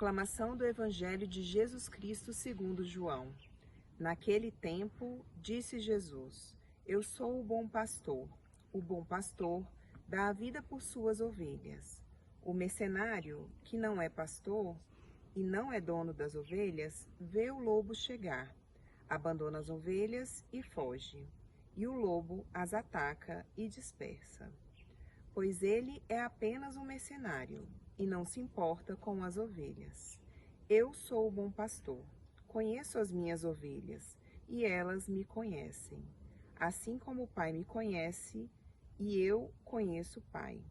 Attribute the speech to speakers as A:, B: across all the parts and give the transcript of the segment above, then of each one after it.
A: Proclamação do Evangelho de Jesus Cristo segundo João. Naquele tempo, disse Jesus: Eu sou o bom pastor. O bom pastor dá a vida por suas ovelhas. O mercenário, que não é pastor e não é dono das ovelhas, vê o lobo chegar, abandona as ovelhas e foge. E o lobo as ataca e dispersa. Pois ele é apenas um mercenário e não se importa com as ovelhas. Eu sou o bom pastor, conheço as minhas ovelhas e elas me conhecem, assim como o Pai me conhece e eu conheço o Pai.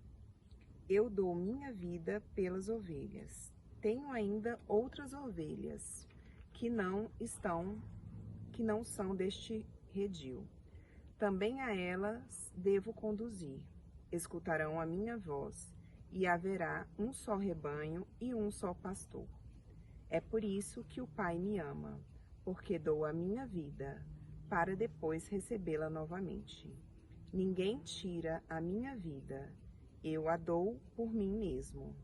A: Eu dou minha vida pelas ovelhas. Tenho ainda outras ovelhas que não são deste redil. Também a elas devo conduzir. Escutarão a minha voz, e haverá um só rebanho e um só pastor. É por isso que o Pai me ama, porque dou a minha vida, para depois recebê-la novamente. Ninguém tira a minha vida, eu a dou por mim mesmo.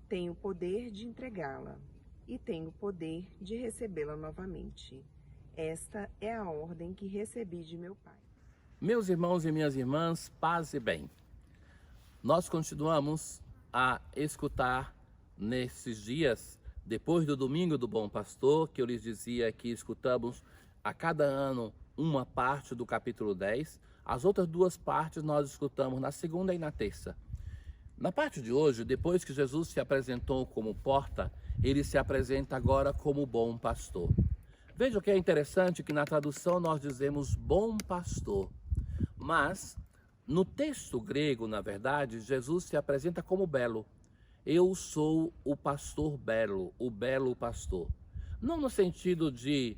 A: Tenho poder de entregá-la, e tenho poder de recebê-la novamente. Esta é a ordem que recebi de meu Pai.
B: Meus irmãos e minhas irmãs, paz e bem. Nós continuamos a escutar nesses dias, depois do Domingo do Bom Pastor, que eu lhes dizia que escutamos a cada ano uma parte do capítulo 10. As outras duas partes nós escutamos na segunda e na terça. Na parte de hoje, depois que Jesus se apresentou como porta, ele se apresenta agora como bom pastor. Veja o que é interessante, que na tradução nós dizemos bom pastor, mas no texto grego, na verdade, Jesus se apresenta como belo. Eu sou o pastor belo, o belo pastor. Não no sentido de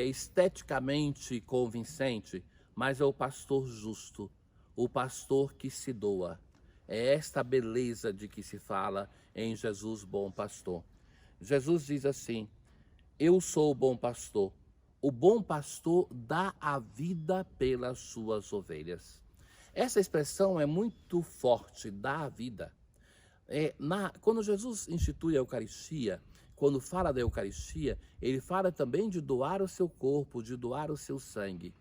B: esteticamente convincente, mas é o pastor justo, o pastor que se doa. É esta beleza de que se fala em Jesus, bom pastor. Jesus diz assim: eu sou o bom pastor. O bom pastor dá a vida pelas suas ovelhas. Essa expressão é muito forte, dá a vida. Quando Jesus institui a Eucaristia, quando fala da Eucaristia, ele fala também de doar o seu corpo, de doar o seu sangue.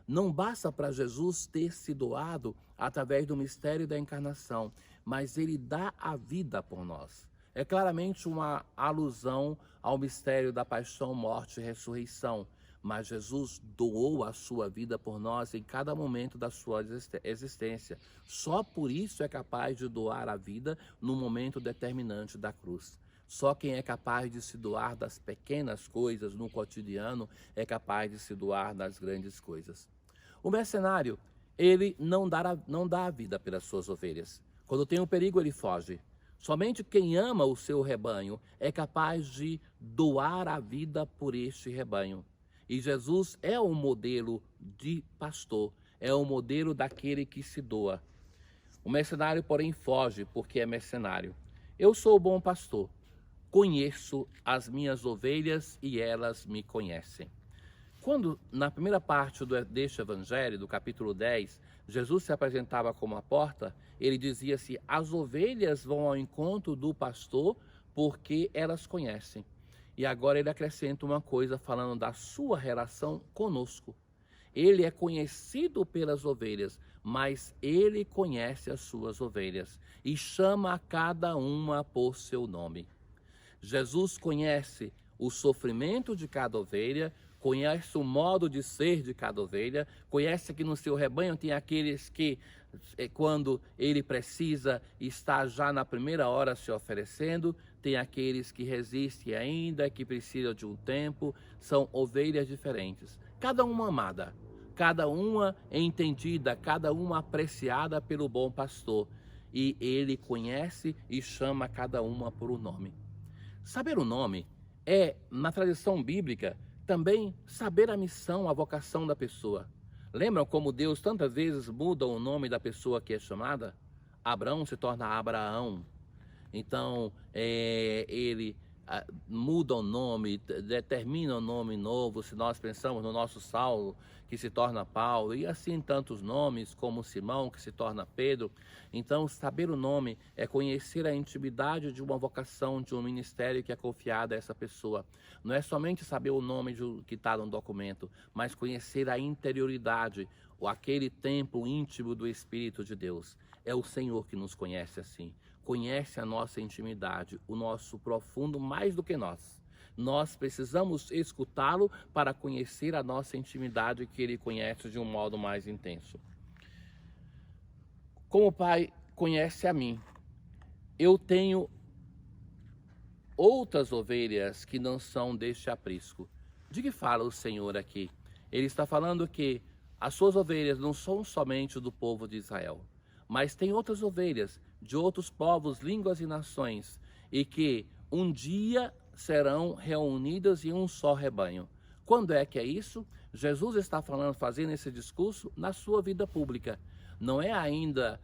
B: Não basta para Jesus ter se doado através do mistério da encarnação, mas ele dá a vida por nós. É claramente uma alusão ao mistério da paixão, morte e ressurreição. Mas Jesus doou a sua vida por nós em cada momento da sua existência. Só por isso é capaz de doar a vida no momento determinante da cruz. Só quem é capaz de se doar das pequenas coisas no cotidiano é capaz de se doar das grandes coisas. O mercenário, ele não dá a vida pelas suas ovelhas. Quando tem um perigo, ele foge. Somente quem ama o seu rebanho é capaz de doar a vida por este rebanho. E Jesus é o modelo de pastor, é o modelo daquele que se doa. O mercenário, porém, foge porque é mercenário. Eu sou o bom pastor, conheço as minhas ovelhas e elas me conhecem. Quando, na primeira parte deste evangelho, do capítulo 10, Jesus se apresentava como a porta, ele dizia-se: as ovelhas vão ao encontro do pastor porque elas conhecem. E agora ele acrescenta uma coisa falando da sua relação conosco. Ele é conhecido pelas ovelhas, mas ele conhece as suas ovelhas e chama a cada uma por seu nome. Jesus conhece o sofrimento de cada ovelha, conhece o modo de ser de cada ovelha, conhece que no seu rebanho tem aqueles que, quando ele precisa, está já na primeira hora se oferecendo, tem aqueles que resistem ainda, que precisam de um tempo, são ovelhas diferentes. Cada uma amada, cada uma entendida, cada uma apreciada pelo bom pastor. E ele conhece e chama cada uma por um nome. Saber o nome é, na tradição bíblica, também saber a missão, a vocação da pessoa. Lembram como Deus tantas vezes muda o nome da pessoa que é chamada? Abraão se torna Abraão. Então, ele muda o nome, determina o nome novo, se nós pensamos no nosso Saulo, que se torna Paulo, e assim tantos nomes, como Simão, que se torna Pedro. Então, saber o nome é conhecer a intimidade de uma vocação, de um ministério que é confiado a essa pessoa. Não é somente saber o nome que está no documento, mas conhecer a interioridade, ou aquele templo íntimo do Espírito de Deus. É o Senhor que nos conhece assim. Conhece a nossa intimidade, o nosso profundo mais do que nós. Nós precisamos escutá-lo para conhecer a nossa intimidade que ele conhece de um modo mais intenso. Como o Pai conhece a mim, eu tenho outras ovelhas que não são deste aprisco. De que fala o Senhor aqui? Ele está falando que as suas ovelhas não são somente do povo de Israel, mas tem outras ovelhas de outros povos, línguas e nações, e que um dia serão reunidas em um só rebanho. Quando é que é isso? Jesus está fazendo esse discurso na sua vida pública. Não é ainda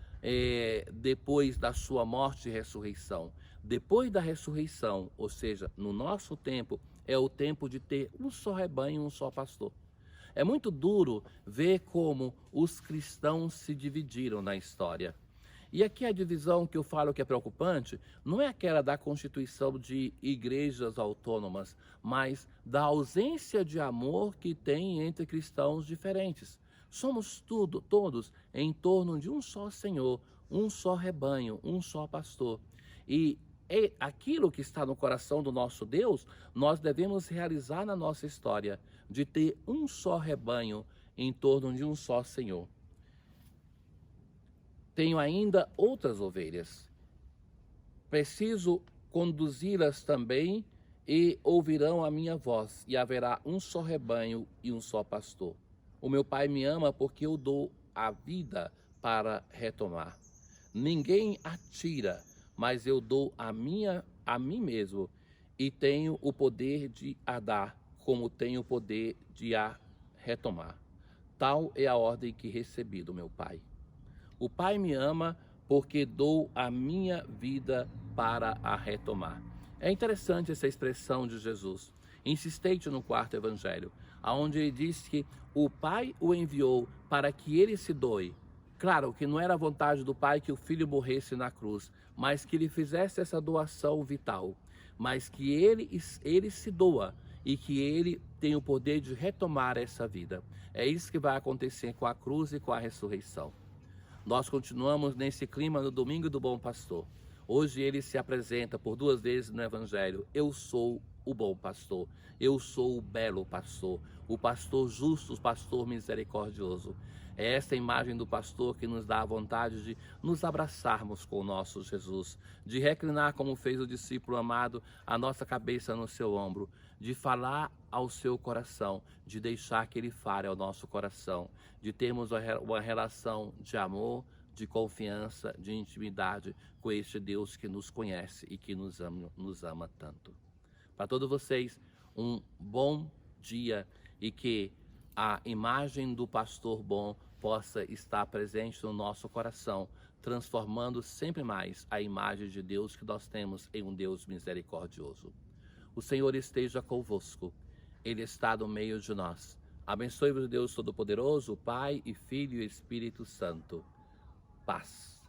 B: depois da sua morte e ressurreição. Depois da ressurreição, ou seja, no nosso tempo, é o tempo de ter um só rebanho, um só pastor. É muito duro ver como os cristãos se dividiram na história. E aqui a divisão que eu falo que é preocupante não é aquela da constituição de igrejas autônomas, mas da ausência de amor que tem entre cristãos diferentes. Somos todos em torno de um só Senhor, um só rebanho, um só pastor. E aquilo que está no coração do nosso Deus, nós devemos realizar na nossa história, de ter um só rebanho em torno de um só Senhor. Tenho ainda outras ovelhas. Preciso conduzi-las também e ouvirão a minha voz, e haverá um só rebanho e um só pastor. O meu Pai me ama porque eu dou a vida para retomar. Ninguém atira, mas eu dou a mim mesmo, e tenho o poder de a dar, como tenho o poder de a retomar. Tal é a ordem que recebi do meu Pai. O Pai me ama porque dou a minha vida para a retomar. É interessante essa expressão de Jesus, insistente no quarto evangelho, onde ele diz que o Pai o enviou para que ele se doe. Claro que não era a vontade do Pai que o Filho morresse na cruz, mas que ele fizesse essa doação vital, mas que ele se doa e que ele tem o poder de retomar essa vida. É isso que vai acontecer com a cruz e com a ressurreição. Nós continuamos nesse clima no Domingo do Bom Pastor. Hoje ele se apresenta por 2 vezes no Evangelho. Eu sou o bom pastor, eu sou o belo pastor, o pastor justo, o pastor misericordioso. É essa imagem do pastor que nos dá a vontade de nos abraçarmos com o nosso Jesus, de reclinar, como fez o discípulo amado, a nossa cabeça no seu ombro, de falar ao seu coração, de deixar que ele fale ao nosso coração, de termos uma relação de amor, de confiança, de intimidade com este Deus que nos conhece e que nos ama tanto. Para todos vocês, um bom dia e que a imagem do pastor bom possa estar presente no nosso coração, transformando sempre mais a imagem de Deus que nós temos em um Deus misericordioso. O Senhor esteja convosco, Ele está no meio de nós. Abençoe-vos Deus Todo-Poderoso, Pai e Filho e Espírito Santo. Paz.